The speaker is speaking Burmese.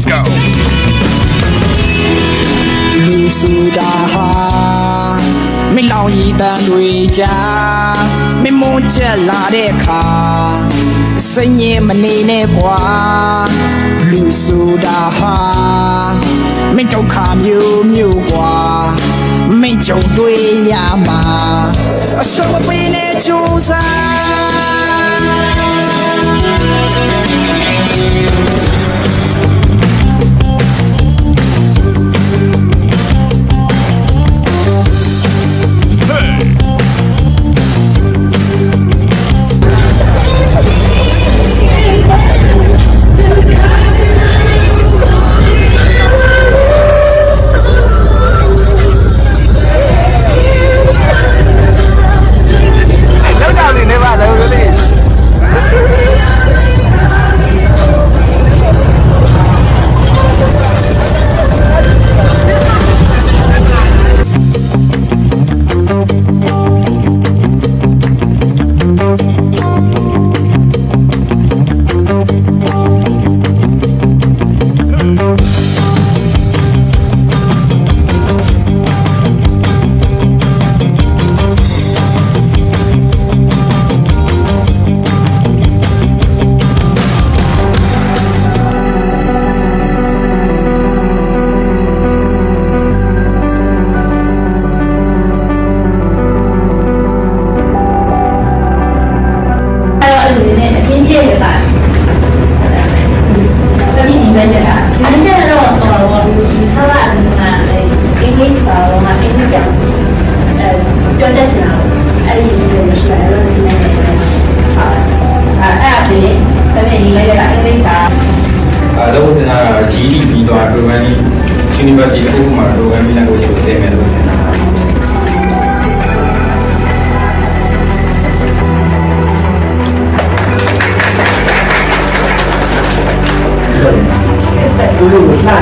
Let's go လူဆိုတာဟာမင်းလောင်ရည်တန်တွေကြားမင်းမွန်းချက်လာတဲ့အခါစိတ်ညစ်မနေနဲ့ကွာလူဆိုတာဟာမင်းဒုက္ခမျိုးမျိုးကွာမင်းကြုံတွေ့ရမှာအရှုံးမပေးနဲ့ကြိုးစားလုပ်စင်တာ GD ပြီးတော့ programming University အခုမှ programming language ကိုသင်မယ်လို့ဆင်တာစစ်စပယ်လို့လာ